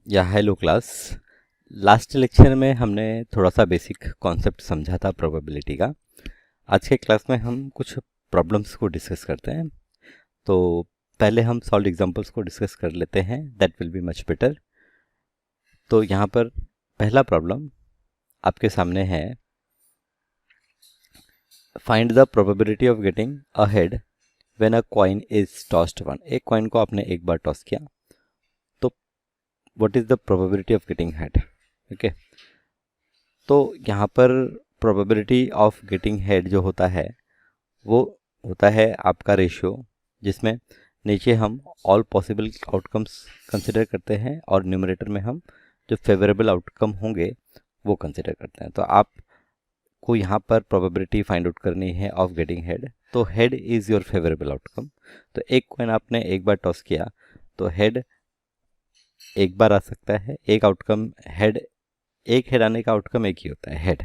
या hello class. Last lecture में हमने थोड़ा सा बेसिक कॉन्सेप्ट समझा था प्रोबेबिलिटी का। आज के क्लास में हम कुछ प्रॉब्लम्स को डिस्कस करते हैं। तो पहले हम सॉल्व एग्जांपल्स को डिस्कस कर लेते हैं, that will be much better. तो यहाँ पर पहला प्रॉब्लम आपके सामने है, find the probability of getting ahead when a coin is tossed one. एक कॉइन को आपने एक बार टॉस किया, तो what is the probability of getting head. Okay, तो यहाँ पर प्रोबेबिलिटी ऑफ गेटिंग हेड जो होता है वो होता है आपका रेशियो, जिसमें नीचे हम ऑल पॉसिबल आउटकम्स कंसिडर करते हैं और न्यूमरेटर में हम जो फेवरेबल आउटकम होंगे वो कंसिडर करते हैं। तो आपको यहाँ पर प्रोबेबिलिटी फाइंड आउट करनी है ऑफ गेटिंग हेड, तो head is your favourable outcome. तो एक कॉइन आपने एक बार टॉस किया तो हेड एक बार आ सकता है, एक आउटकम हेड, एक हेड आने का आउटकम एक ही होता है हेड,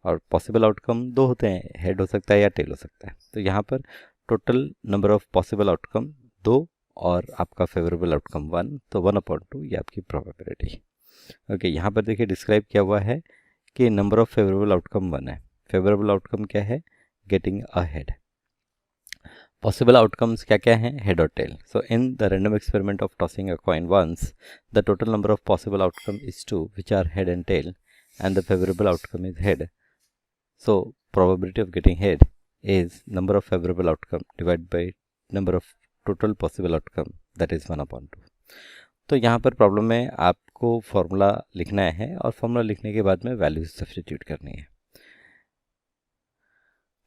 और पॉसिबल आउटकम दो होते हैं, हेड हो सकता है या टेल हो सकता है। तो यहाँ पर total number of possible outcome दो और आपका फेवरेबल आउटकम वन, तो 1/2 ये आपकी प्रोबेबिलिटी। ओके, यहाँ पर देखिए डिस्क्राइब किया हुआ है कि number of favourable outcome one है। फेवरेबल आउटकम क्या है? Getting a head. Possible outcomes क्या क्या हैं? हेड और tail. So in the random experiment of tossing a coin once, the total number of possible outcome is 2 which are head and tail, and the favorable outcome is head. So probability of getting head is number of favorable outcome divided by number of total possible outcome, that is 1/2। तो यहाँ पर problem में आपको formula लिखना है और formula लिखने के बाद में वैल्यूज सब्स्टिट्यूट करनी है।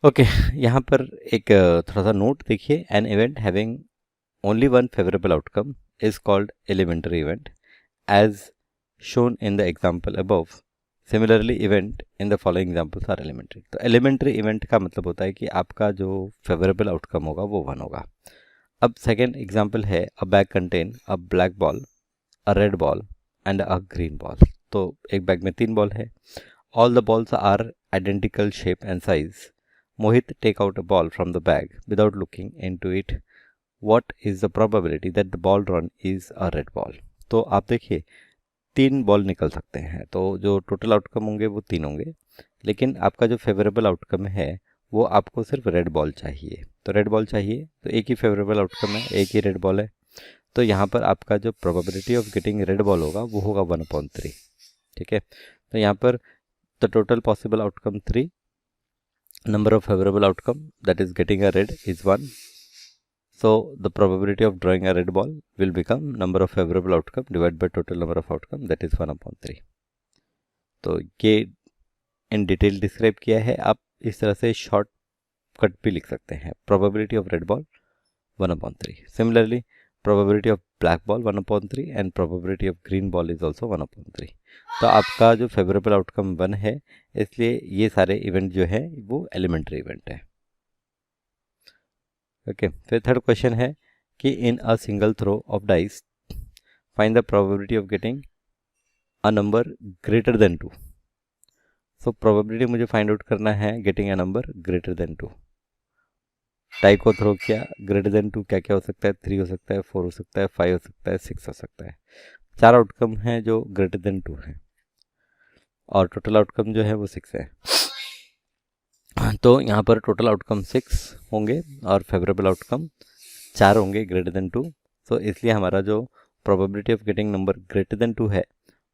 ओके, यहाँ पर एक थोड़ा सा नोट देखिए, an event having only one favourable outcome is called elementary event as shown in the example above. Similarly, event in the following examples are elementary. तो elementary event का मतलब होता है कि आपका जो favorable outcome होगा वो 1 होगा। अब सेकेंड एग्जाम्पल है, a bag contain a black ball, a red ball and a green ball। तो एक बैग में 3 बॉल है, all the balls are identical shape and size। Mohit take out a ball from the bag without looking into it। What is the probability that the ball drawn is a red ball? तो आप देखिए 3 ball निकल सकते हैं, तो जो total outcome होंगे वो 3 होंगे, लेकिन आपका जो फेवरेबल आउटकम है वो आपको सिर्फ रेड बॉल चाहिए। तो रेड बॉल चाहिए तो एक ही फेवरेबल आउटकम है, एक ही रेड बॉल है। तो यहाँ पर आपका जो probability of getting red ball होगा वो होगा 1/3। ठीक है, तो यहाँ पर the total possible outcome 3, number of favourable outcome that is getting a red is 1। So the probability of drawing a red ball will become number of favorable outcome divided by total number of outcome, that is 1/3। तो ये in detail describe किया है। आप इस तरह से short cut भी लिख सकते हैं, probability of red ball 1/3। Similarly, probability of black ball 1/3 and probability of green ball is also 1/3। तो आपका जो फेवरेबल आउटकम 1 है, इसलिए ये सारे इवेंट जो है वो एलिमेंट्री इवेंट है। ओके, फिर थर्ड क्वेश्चन है कि in a single throw of dice find the probability of getting a number greater than 2। So probability मुझे फाइंड आउट करना है getting a number greater than 2। Die को थ्रो किया, greater than 2 क्या क्या हो सकता है? 3 हो सकता है, 4 हो सकता है, 5 हो सकता है, 6 हो सकता है। 4 आउटकम हैं जो ग्रेटर देन 2 है और टोटल आउटकम जो है वो 6 है। तो यहाँ पर टोटल आउटकम 6 होंगे और फेवरेबल आउटकम 4 होंगे ग्रेटर देन 2। सो इसलिए हमारा जो probability of getting number greater than 2 है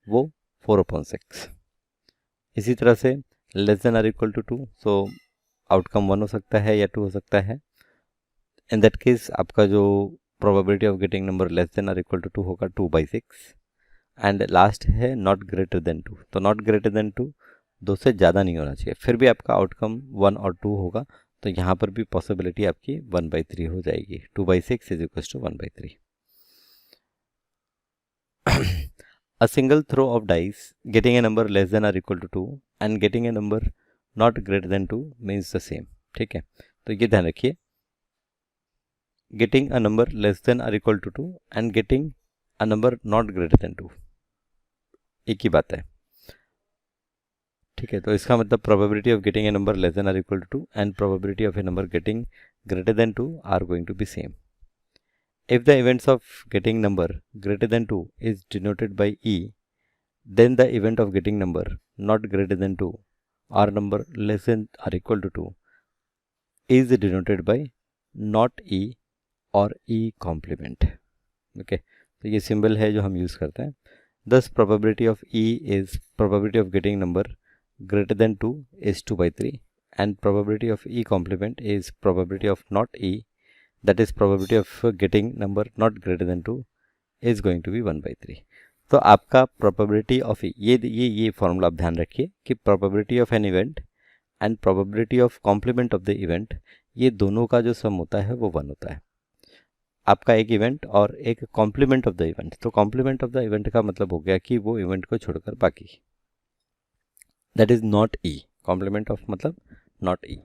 वो 4/6। इसी तरह से less than or equal to 2, so outcome 1 हो सकता है या 2 हो सकता है। इन दैट केस आपका जो probability of getting number less than or equal to 2 होगा 2/6। एंड लास्ट है नॉट ग्रेटर देन 2। तो नॉट ग्रेटर देन 2 2 से ज़्यादा नहीं होना चाहिए, फिर भी आपका आउटकम 1 और 2 होगा। तो यहाँ पर भी पॉसिबिलिटी आपकी 1/3 हो जाएगी। 2/6 is equal to 1/3। A single throw of dice getting a number less than or equal to 2 and getting a number not greater than 2 means the same। ठीक है, तो ये ध्यान रखिए, getting a number less than or equal to 2 and getting a number not greater than 2 एक ही बात है। ठीक है, तो इसका मतलब probability of getting a number less than or equal to 2 and probability of a number getting greater than 2 are going to be same। If the events of getting number greater than 2 is denoted by E, then the event of getting number not greater than 2 or number less than or equal to 2 is denoted by not E और E complement. Okay तो ये symbol है जो हम use करते हैं. Thus probability of E is probability of getting number greater than 2 is 2 by 3 and probability of E complement is probability of not E, that is probability of getting number not greater than 2 is going to be 1 by 3. तो आपका probability of ये formula आप ध्यान रखिए कि probability of an event and probability of complement of the event, ये दोनों का जो सम होता है वो 1 होता है. आपका एक इवेंट और एक कॉम्प्लीमेंट ऑफ द इवेंट. तो कॉम्प्लीमेंट ऑफ द इवेंट का मतलब हो गया कि वो इवेंट को छोड़कर बाकी, that is not E. Complement of मतलब not E.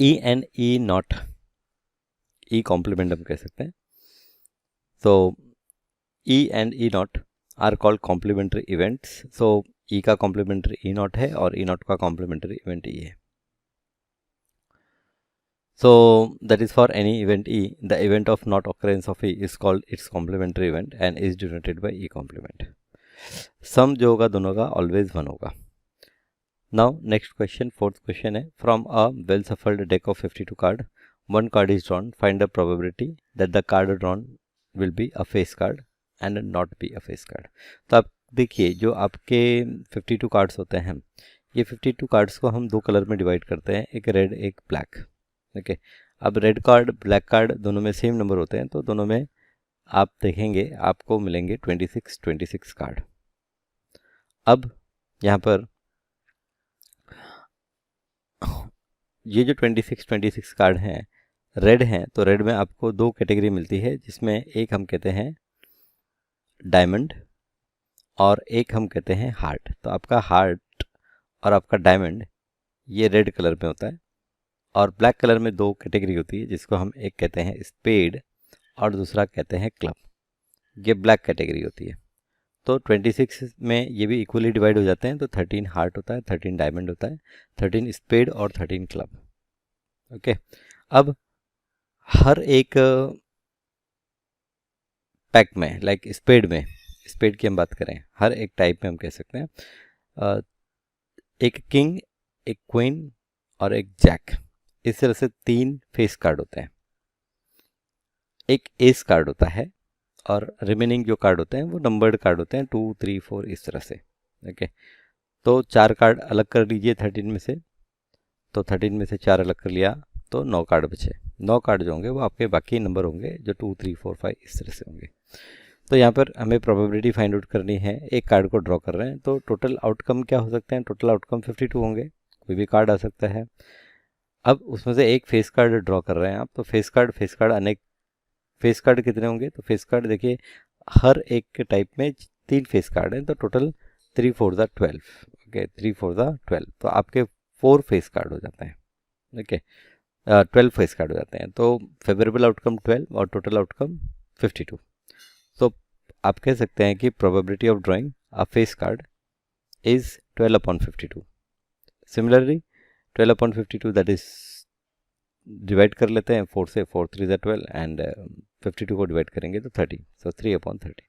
E and E not, E complement हम कह सकते हैं. So E and E not are called complementary events. So E का कॉम्प्लीमेंट्री ई नॉट है और ई नॉट का कॉम्प्लीमेंट्री इवेंट ई है. So that is for any event E, the event of not occurrence of E is called its complementary event and is denoted by E complement. Sum जो होगा दोनों का always 1 होगा. Now next question, fourth question है, from a well shuffled deck of 52 card, one card is drawn. Find the probability that the card drawn will be a face card and not be a face card. तो आप देखिए जो आपके 52 cards होते हैं, ये 52 cards को हम दो कलर में डिवाइड करते हैं, एक रेड एक ब्लैक. ओके अब रेड कार्ड ब्लैक कार्ड दोनों में सेम नंबर होते हैं, तो दोनों में आप देखेंगे आपको मिलेंगे 26 कार्ड. अब यहाँ पर ये जो 26 कार्ड हैं रेड हैं, तो रेड में आपको दो कैटेगरी मिलती है, जिसमें एक हम कहते हैं डायमंड और एक हम कहते हैं हार्ट. तो आपका हार्ट और आपका डायमंड ये रेड कलर में होता है, और ब्लैक कलर में दो कैटेगरी होती है, जिसको हम एक कहते हैं स्पेड और दूसरा कहते हैं क्लब. ये ब्लैक कैटेगरी होती है. तो 26 में ये भी इक्वली डिवाइड हो जाते हैं, तो 13 हार्ट होता है, 13 डायमंड होता है, 13 स्पेड और 13 क्लब. ओके अब हर एक पैक में लाइक स्पेड की हम बात करें, हर एक टाइप में हम कह सकते हैं एक किंग, एक क्वीन और एक जैक. इस तरह से 3 फेस कार्ड होते हैं. एक एस कार्ड होता है और रिमेनिंग जो कार्ड होते हैं वो नंबर्ड कार्ड होते हैं, 2 3 4 इस तरह से. ओके तो 4 कार्ड अलग कर लीजिए 13 में से, तो 13 में से 4 अलग कर लिया तो 9 कार्ड बचे. 9 कार्ड जो होंगे वो आपके बाकी नंबर होंगे जो 2 3 4 5 इस तरह से होंगे. तो यहाँ पर हमें प्रोबेबिलिटी फाइंड आउट करनी है. एक कार्ड को ड्रॉ कर रहे हैं, तो टोटल आउटकम क्या हो सकते हैं? टोटल आउटकम 52 होंगे. कोई भी कार्ड आ सकता है. अब उसमें से एक फेस कार्ड ड्रॉ कर रहे हैं आप, तो फेस कार्ड अनेक फेस कार्ड कितने होंगे? तो फेस कार्ड देखिए हर एक टाइप में 3 फेस कार्ड हैं, तो टोटल 3 4 ज़ा 12. ओके 3 4 ज़ा 12, तो आपके 4 फेस कार्ड हो जाते हैं. ओके 12 फेस कार्ड हो जाते हैं. तो फेवरेबल आउटकम 12 और टोटल आउटकम 52. तो आप कह सकते हैं कि probability of drawing a face card is 12/52. Similarly 12/52 that is divide कर लेते हैं 4 से, 4 3 ज़ा 12 एंड 52 को डिवाइड करेंगे तो 30, सो 3/30.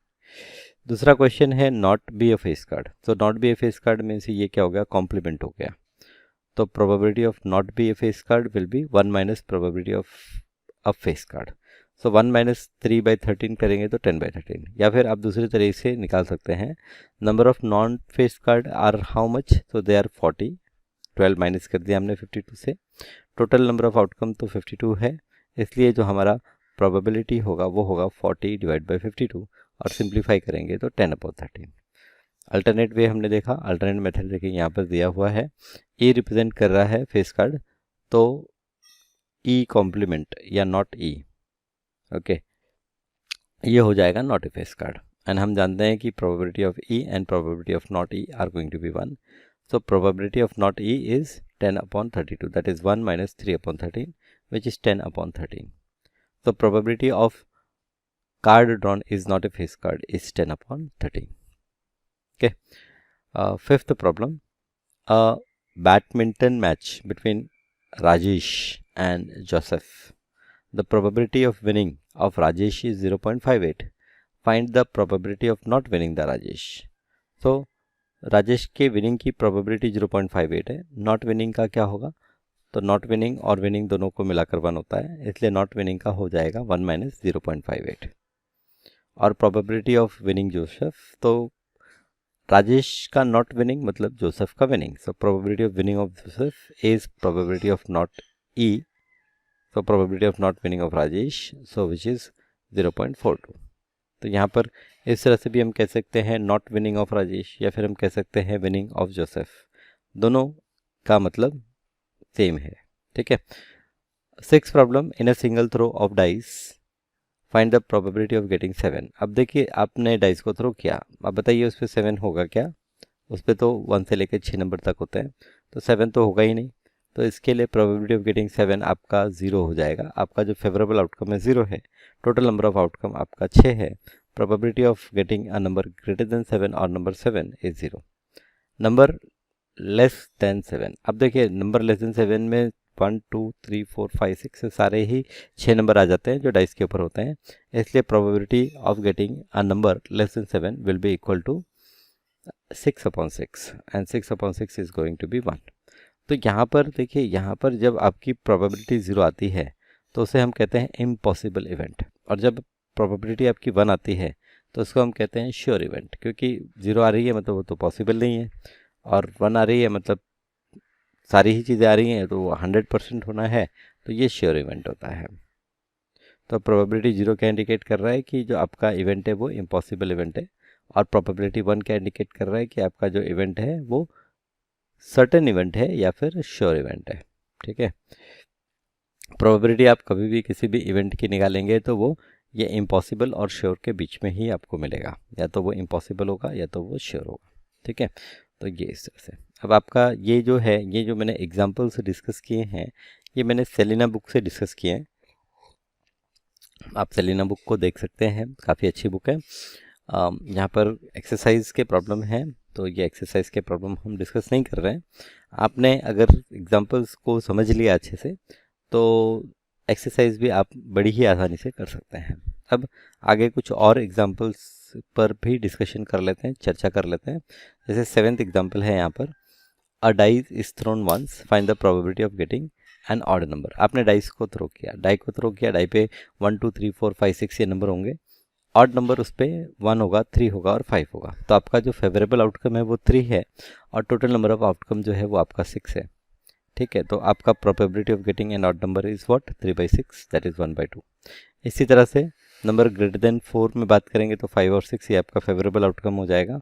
दूसरा क्वेश्चन है not be a face card. तो not be a face card means ये क्या हो गया? कॉम्प्लीमेंट हो गया. तो probability of not be a face card will be 1 minus probability of a face card. So 1 minus 3/13 करेंगे तो 10/13. या फिर आप दूसरे तरीके से निकाल सकते हैं, number of non face card are how much? तो दे आर 40. 12 माइनस कर दिया हमने 52 से. टोटल नंबर ऑफ आउटकम तो 52 है, इसलिए जो हमारा प्रोबेबिलिटी होगा वो होगा 40 डिवाइड बाई 52, और सिंप्लीफाई करेंगे तो 10/13. अल्टरनेट वे हमने देखा, अल्टरनेट मेथड देखिए यहाँ पर दिया हुआ है. ई रिप्रेजेंट कर रहा है फेस कार्ड, तो ई कॉम्प्लीमेंट या नॉट ई. ओके ये हो जाएगा not a face card. And हम जानते हैं कि probability of E and probability of not E are going to be 1. So probability of not E is 10/32, that is 1 minus 3/13, which is 10/13. So probability of card drawn is not a face card is 10/13. Okay. Fifth problem, a badminton match between Rajesh and Joseph. The probability of winning of Rajesh is 0.58. Find the probability of not winning the Rajesh. तो राजेश के winning की probability 0.58 है, not winning का क्या होगा, तो not winning और winning दोनों को मिलाकर 1 होता है, इसलिए नॉट विनिंग का हो जाएगा 1 माइनस 0.58. और प्रोबेबिलिटी ऑफ विनिंग जोसेफ, तो राजेश का नॉट विनिंग मतलब जोसेफ का winning, so probability of winning of Joseph is probability of not E, so probability of not winning of Rajesh, so which is 0.42. तो यहाँ पर इस तरह से भी हम कह सकते हैं नॉट विनिंग ऑफ राजेश, या फिर हम कह सकते हैं विनिंग ऑफ जोसेफ, दोनों का मतलब सेम है. ठीक है. 6th problem, in a single throw of dice find the probability of getting 7. अब देखिए आपने डाइस को थ्रो किया, अब बताइए उस पर 7 होगा क्या, उस पर तो 1 से लेकर 6 नंबर तक होते हैं, तो 7 तो होगा ही नहीं. तो इसके लिए प्रोबेबिलिटी ऑफ गेटिंग 7 आपका 0 हो जाएगा. आपका जो फेवरेबल आउटकम है 0 है, टोटल नंबर ऑफ आउटकम आपका 6 है. Probability of getting a number greater then 7 और number 7 is 0. Number less than 7, अब देखिए नंबर लेस देन 7 में 1 2 3 4 5 6 से सारे ही 6 नंबर आ जाते हैं जो डाइस के ऊपर होते हैं, इसलिए probability of getting a number less than 7 will be equal to 6/6 and 6/6 is going to be 1. तो यहाँ पर देखिए, यहाँ पर जब आपकी प्रोबेबिलिटी 0 आती है तो उसे हम कहते हैं इम्पॉसिबल इवेंट, और जब प्रोबेबिलिटी आपकी 1 आती है तो उसको हम कहते हैं श्योर इवेंट, क्योंकि 0 आ रही है मतलब वो तो पॉसिबल नहीं है, और 1 आ रही है मतलब सारी ही चीज़ें आ रही हैं तो वो 100% होना है, तो ये श्योर इवेंट होता है. तो प्रोबेबिलिटी 0 क्या इंडिकेट कर रहा है कि जो आपका इवेंट है वो इम्पॉसिबल इवेंट है, और प्रोबेबिलिटी 1 क्या इंडिकेट कर रहा है कि आपका जो इवेंट है वो सर्टेन इवेंट है या फिर श्योर इवेंट है. ठीक है. प्रोबेबिलिटी आप कभी भी किसी भी इवेंट की निकालेंगे तो वो ये इम्पॉसिबल और श्योर के बीच में ही आपको मिलेगा, या तो वो इम्पॉसिबल होगा या तो वो श्योर होगा. ठीक है. तो ये इस तरह से. अब आपका ये जो है, ये जो मैंने एग्जाम्पल्स डिस्कस किए हैं, ये मैंने सेलिना बुक से डिस्कस किए हैं. आप सेलिना बुक को देख सकते हैं, काफ़ी अच्छी बुक है. यहाँ पर एक्सरसाइज के प्रॉब्लम हैं, तो ये एक्सरसाइज के प्रॉब्लम हम डिस्कस नहीं कर रहे हैं. आपने अगर एग्जाम्पल्स को समझ लिया अच्छे से तो एक्सरसाइज भी आप बड़ी ही आसानी से कर सकते हैं. अब आगे कुछ और एग्जाम्पल्स पर भी डिस्कशन कर लेते हैं, चर्चा कर लेते हैं. जैसे 7th एग्जाम्पल है यहाँ पर, a dice is thrown once, find the probability of getting an odd number. आपने डाइस को थ्रो किया, डाई पे 1 2 3 4 5 6 ये नंबर होंगे, ऑड नंबर उस पर 1 होगा, 3 होगा और 5 होगा. तो आपका जो फेवरेबल आउटकम है वो 3 है, और टोटल नंबर ऑफ आउटकम जो है वो आपका 6 है. ठीक है. तो आपका probability of getting an odd number is what, 3/6, that is 1/2. इसी तरह से नंबर ग्रेटर देन 4 में बात करेंगे तो 5 और 6 ये आपका फेवरेबल आउटकम हो जाएगा,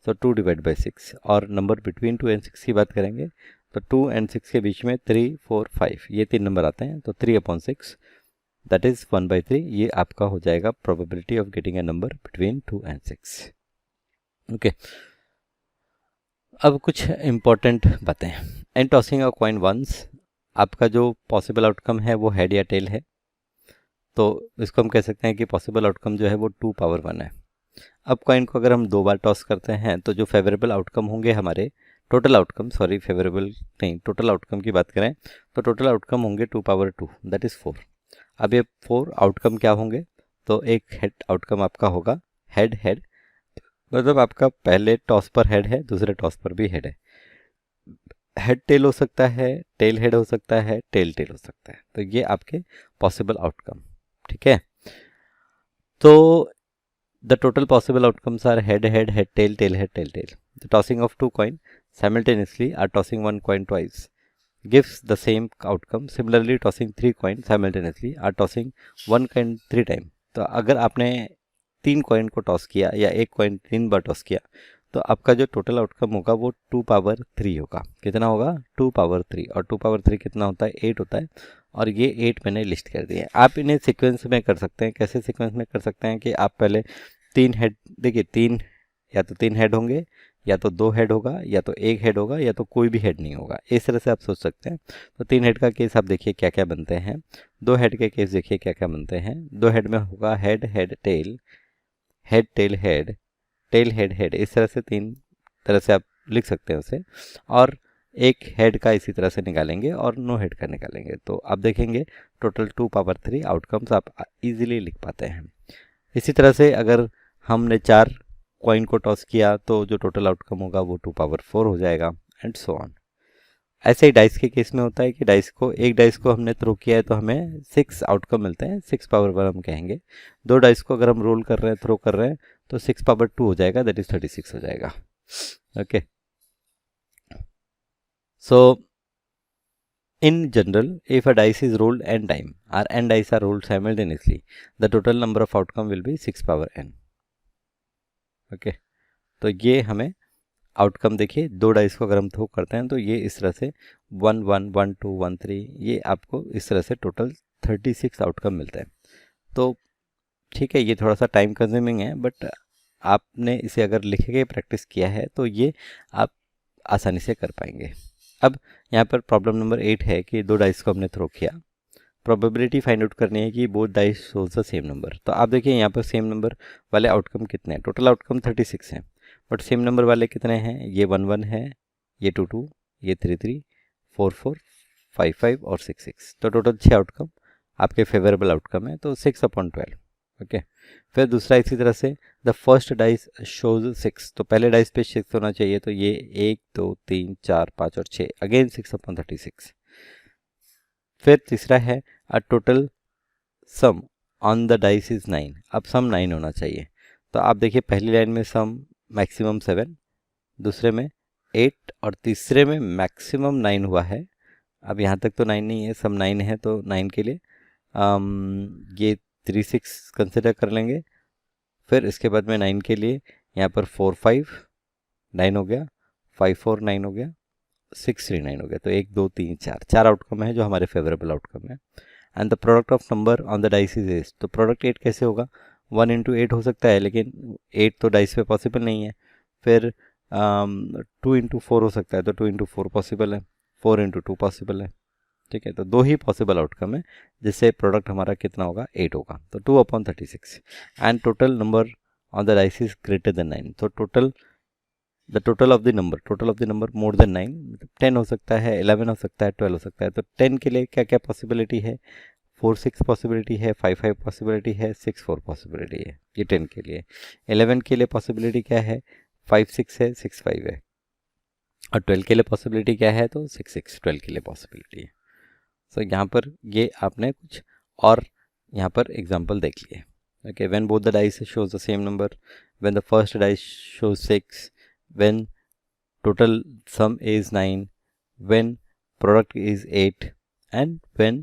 सो 2/6. और नंबर बिटवीन 2 एंड 6 की बात करेंगे तो 2 एंड 6 के बीच में 3 4 5 ये 3 नंबर आते हैं, तो 3/6 दैट इज़ 1/3. ये आपका हो जाएगा probability of getting a number between 2 and 6. Okay. अब कुछ इम्पोर्टेंट बातें. And tossing a coin once, आपका जो पॉसिबल आउटकम है वो हेड या टेल है, तो इसको हम कह सकते हैं कि पॉसिबल आउटकम जो है वो 2/1 है. अब कॉइन को अगर हम 2 बार टॉस करते हैं तो जो फेवरेबल आउटकम होंगे हमारे, टोटल आउटकम, सॉरी फेवरेबल नहीं, टोटल आउटकम की बात करें तो टोटल आउटकम होंगे 2/2, दैट इज़ 4. अब ये 4 आउटकम क्या होंगे, तो एक हेड आउटकम आपका होगा हेड हेड, मतलब आपका पहले टॉस पर हेड है, दूसरे टॉस पर भी हेड है. हेड टेल हो सकता है, टेल हेड हो सकता है, टेल टेल हो सकता है. तो ये आपके पॉसिबल आउटकम. ठीक है. तो the total possible outcomes are head head, head tail, tail head, tail tail. The tossing of 2 coin simultaneously or tossing 1 coin twice gives the same outcome. Similarly, tossing 3 coin simultaneously or tossing 1 coin 3 times. तो अगर आपने 3 coin को toss किया या एक coin 3 बार toss किया तो आपका जो टोटल आउटकम होगा वो 2/3 होगा. कितना होगा, 2/3. और 2/3 कितना होता है, 8 होता है. और ये 8 मैंने लिस्ट कर दिए. आप इन्हें सीक्वेंस में कर सकते हैं. कैसे सीक्वेंस में कर सकते हैं कि आप पहले 3 हेड, देखिए 3 या तो 3 हेड होंगे, या तो 2 हेड होगा, या तो 1 हेड होगा, या तो कोई भी हेड नहीं होगा. इस तरह से आप सोच सकते हैं. तो 3 हेड का केस आप देखिए क्या क्या बनते हैं, 2 हेड के केस देखिए क्या क्या बनते हैं. 2 हेड में होगा head head tail, head tail head, tail head head. इस तरह से 3 तरह से आप लिख सकते हैं उसे. और एक हेड का इसी तरह से निकालेंगे और नो हेड का निकालेंगे, तो आप देखेंगे टोटल 2 पावर 3 आउटकम्स आप इजीली लिख पाते हैं। इसी तरह से अगर हमने 4 कॉइन को टॉस किया तो जो टोटल आउटकम होगा वो 2 पावर 4 हो जाएगा, एंड सो ऑन। ऐसे ही डाइस के केस में होता है कि एक डाइस को हमने थ्रो किया है तो हमें 6 आउटकम मिलते हैं, 6 पावर 1 हम कहेंगे। 2 डाइस को अगर हम रोल कर रहे हैं, थ्रो कर रहे हैं, तो 6 पावर 2 हो जाएगा, दैट इज 36 हो जाएगा। Okay, so in general, if a dice is rolled n time or n dice are rolled simultaneously, the total number of outcome will be 6 power n. Okay, तो ये हमें आउटकम देखिए, 2 dice को अगर हम throw करते हैं तो ये इस तरह से 1 1 1 2 1 3, ये आपको इस तरह से टोटल 36 आउटकम मिलता है। तो ठीक है, ये थोड़ा सा टाइम कंज्यूमिंग है, बट आपने इसे अगर लिख के प्रैक्टिस किया है तो ये आप आसानी से कर पाएंगे। अब यहाँ पर प्रॉब्लम नंबर 8 है कि 2 डाइस को हमने थ्रो किया, प्रोबेबिलिटी फाइंड आउट करनी है कि both dice shows the same number. तो आप देखिए यहाँ पर सेम नंबर वाले आउटकम कितने हैं, टोटल आउटकम 36 हैं, बट सेम नंबर वाले कितने हैं, ये 1 1 है, ये 2 2, ये 3 3, 4 4, 5 5 और 6 6, तो टोटल 6 आउटकम आपके फेवरेबल आउटकम है, तो 6/12। ओके, फिर दूसरा इसी तरह से द फर्स्ट डाइस शोज 6, तो पहले डाइस पे 6 होना चाहिए, तो ये 1 2 3 4 5 और 6, अगेन 6/36। फिर तीसरा है a total sum on the dice is 9, अब सम 9 होना चाहिए। तो आप देखिए पहली लाइन में सम मैक्सिमम 7, दूसरे में 8 और तीसरे में मैक्सिमम 9 हुआ है। अब यहाँ तक तो 9 नहीं है, सम 9 है, तो 9 के लिए ये 3 6 कंसिडर कर लेंगे। फिर इसके बाद में 9 के लिए यहाँ पर 4 5 9 हो गया, 5 4 9 हो गया, 6 3 9 हो गया, तो 1 2 3 4 आउटकम है जो हमारे फेवरेबल आउटकम है। And the product of number on the dice is 8, तो प्रोडक्ट 8 कैसे होगा, 1 इंटू 8 हो सकता है, लेकिन 8 तो डाइस पे पॉसिबल नहीं है। फिर 2 इंटू 4 हो सकता है, तो 2 इंटू 4 पॉसिबल है, 4 इंटू 2 पॉसिबल है। ठीक है, तो 2 ही पॉसिबल आउटकम है, जिससे प्रोडक्ट हमारा कितना होगा, 8 होगा, तो 2/36। And total number on the dice is greater than 9, तो the total of the number more than 9, 10 हो सकता है, 11 हो सकता है, 12 हो सकता है। तो 10 के लिए क्या क्या पॉसिबिलिटी है, 4 6 पॉसिबिलिटी है, 5 5 पॉसिबिलिटी है, 6 4 पॉसिबिलिटी है, ये 10 के लिए। 11 के लिए पॉसिबिलिटी क्या है, 5 6 है, 6 5 है, और 12 के लिए पॉसिबिलिटी क्या है, तो 6 6 12 के लिए पॉसिबिलिटी है। सो यहाँ पर ये आपने कुछ और यहाँ पर एग्जाम्पल देख लिए। Okay, when both the dice shows the same number, when the first dice shows 6, when total sum is 9, when product is 8, and when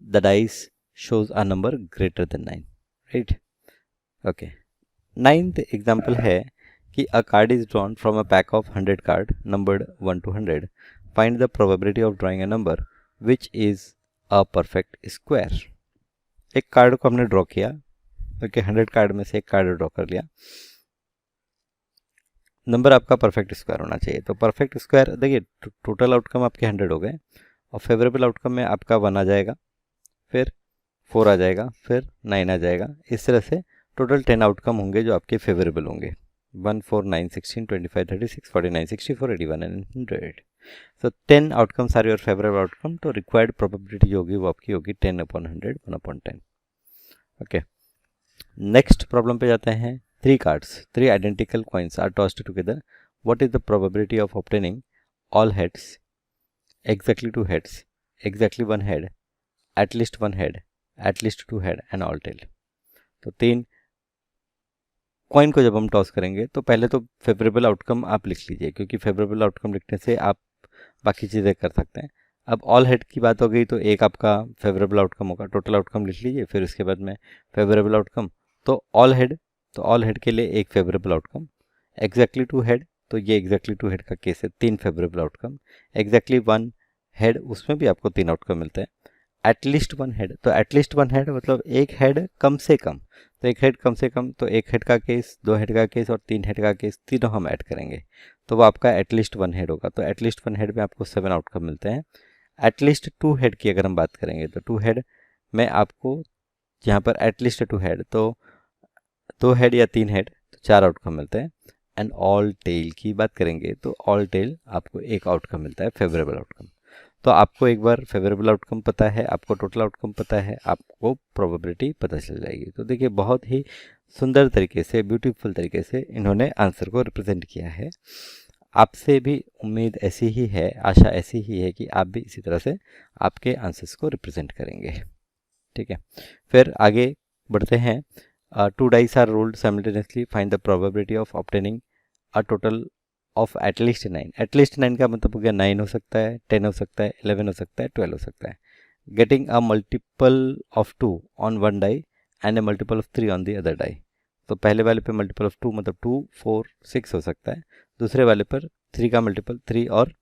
the dice shows a number greater than 9, right? Okay, 9th example है कि a card is drawn from a pack of 100 card numbered 1 to 100. Find the probability of drawing a number which is a perfect square. एक card को हमने draw किया, okay, 100 card में से एक card draw कर लिया, नंबर आपका परफेक्ट स्क्वायर होना चाहिए। तो परफेक्ट स्क्वायर देखिए, टोटल आउटकम आपके 100 हो गए, और फेवरेबल आउटकम में आपका 1 आ जाएगा, फिर 4 आ जाएगा, फिर 9 आ जाएगा। इस तरह से टोटल 10 आउटकम होंगे जो आपके फेवरेबल होंगे, 1 4 9 16 25 36 49 64 81 and 100। So 10 outcomes are your favourable outcome, तो रिक्वायर्ड प्रोबेबिलिटी जो होगी वो आपकी होगी 10/100, 1/10। ओके, नेक्स्ट प्रॉब्लम पे जाते हैं। 3 cards, 3 identical coins are tossed together. What is the probability of obtaining all heads, exactly 2 heads, exactly 1 head, at least 1 head, at least 2 head and all tail? तो 3 coin को जब हम toss करेंगे तो पहले तो फेवरेबल आउटकम आप लिख लीजिए, क्योंकि फेवरेबल आउटकम लिखने से आप बाकी चीज़ें कर सकते हैं। अब ऑल हेड की बात हो गई तो एक आपका फेवरेबल आउटकम होगा, टोटल आउटकम लिख लीजिए, फिर उसके बाद में फेवरेबल आउटकम, तो ऑल हेड के लिए एक फेवरेबल आउटकम, एग्जैक्टली 2 हेड, तो ये एग्जैक्टली 2 हेड का केस है, 3 फेवरेबल आउटकम, एग्जैक्टली 1 हेड, उसमें भी आपको 3 आउटकम मिलते हैं, एटलीस्ट 1 हेड, तो एटलीस्ट 1 हेड मतलब एक हेड कम से कम, तो एक हेड कम से कम, तो एक हेड का केस, 2 हेड का केस और 3 हेड का केस, तीनों हम ऐड करेंगे, तो वो आपका एटलीस्ट 1 हेड होगा। तो एटलीस्ट 1 हेड में आपको 7 आउटकम मिलते हैं। एटलीस्ट 2 हेड की अगर हम बात करेंगे तो 2 हेड में आपको यहाँ पर एटलीस्ट 2 हेड, तो 2 हेड या 3 हेड, तो 4 आउटकम मिलते हैं। एंड ऑल टेल की बात करेंगे तो ऑल टेल आपको एक आउटकम मिलता है, फेवरेबल आउटकम। तो आपको एक बार फेवरेबल आउटकम पता है, आपको टोटल आउटकम पता है, आपको प्रोबेबिलिटी पता चल जाएगी। तो देखिए बहुत ही सुंदर तरीके से, ब्यूटीफुल तरीके से इन्होंने आंसर को रिप्रेजेंट किया है। आपसे भी उम्मीद ऐसी ही है, आशा ऐसी ही है कि आप भी इसी तरह से आपके आंसर्स को रिप्रेजेंट करेंगे। ठीक है, फिर आगे बढ़ते हैं। Two dice are rolled simultaneously, find the probability of obtaining a total of at least 9। At least 9 का मतलब हो गया 9 हो सकता है, 10 हो सकता है, 11 हो सकता है, 12 हो सकता है। Getting a multiple of 2 on one die and a multiple of 3 on the other die. तो पहले वाले पे मल्टीपल ऑफ 2 मतलब 2, 4, 6 हो सकता है, दूसरे वाले पर 3 का मल्टीपल 3 और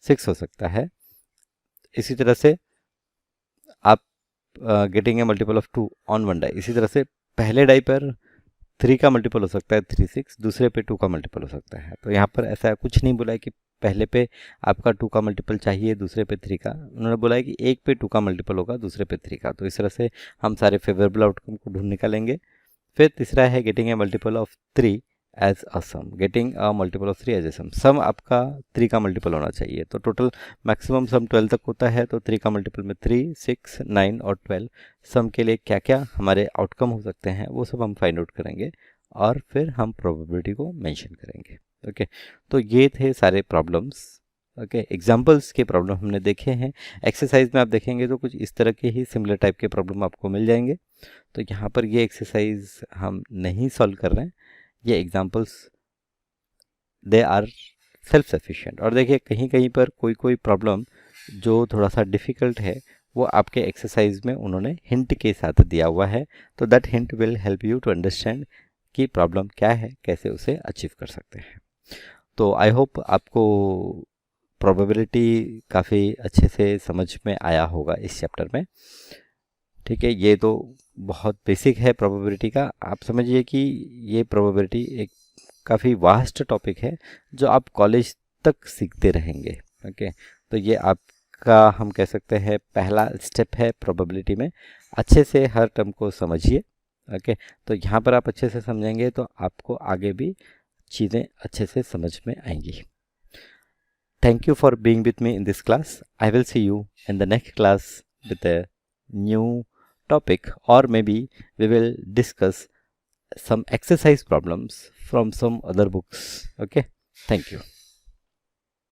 6 हो सकता है। इसी तरह से आप getting a multiple of 2 on one die, इसी तरह से पहले डाई पर 3 का मल्टीपल हो सकता है 3, 6, दूसरे पे 2 का मल्टीपल हो सकता है। तो यहाँ पर ऐसा कुछ नहीं बोला है कि पहले पे आपका 2 का मल्टीपल चाहिए, दूसरे पे 3 का। उन्होंने बोला है कि एक पे 2 का मल्टीपल होगा, दूसरे पे 3 का। तो इस तरह से हम सारे फेवरेबल आउटकम को ढूंढ निकालेंगे। फिर तीसरा है getting a multiple of 3 as a sum, getting a multiple of 3 as a sum. Sum आपका 3 का मल्टीपल होना चाहिए। तो टोटल मैक्सिमम सम 12 तक होता है, तो 3 का मल्टीपल में 3, 6, 9 और 12। सम के लिए क्या क्या हमारे आउटकम हो सकते हैं वो सब हम फाइंड आउट करेंगे और फिर हम प्रोबेबिलिटी को मेंशन करेंगे। ओके, तो ये थे सारे प्रॉब्लम्स। ओके, एग्जांपल्स के प्रॉब्लम हमने देखे हैं। एक्सरसाइज में आप देखेंगे तो कुछ इस तरह के ही सिमिलर टाइप के प्रॉब्लम आपको मिल जाएंगे। तो यहाँ पर ये एक्सरसाइज हम नहीं सॉल्व कर रहे हैं, ये examples they are self sufficient. और देखिए कहीं कहीं पर कोई कोई प्रॉब्लम जो थोड़ा सा डिफ़िकल्ट है वो आपके एक्सरसाइज में उन्होंने हिंट के साथ दिया हुआ है। तो that hint will help you to understand कि प्रॉब्लम क्या है, कैसे उसे अचीव कर सकते हैं। तो आई होप आपको प्रोबेबिलिटी काफ़ी अच्छे से समझ में आया होगा इस चैप्टर में। ठीक है, ये तो बहुत बेसिक है प्रोबेबिलिटी का। आप समझिए कि ये प्रोबेबिलिटी एक काफ़ी वास्ट टॉपिक है जो आप कॉलेज तक सीखते रहेंगे। ओके, तो ये आपका हम कह सकते हैं पहला स्टेप है प्रोबेबिलिटी में। अच्छे से हर टर्म को समझिए। ओके, तो यहाँ पर आप अच्छे से समझेंगे तो आपको आगे भी चीज़ें अच्छे से समझ में आएंगी। Thank you for being with me in this class. I will see you in the next class with a new topic, or maybe we will discuss some exercise problems from some other books. Okay, thank you.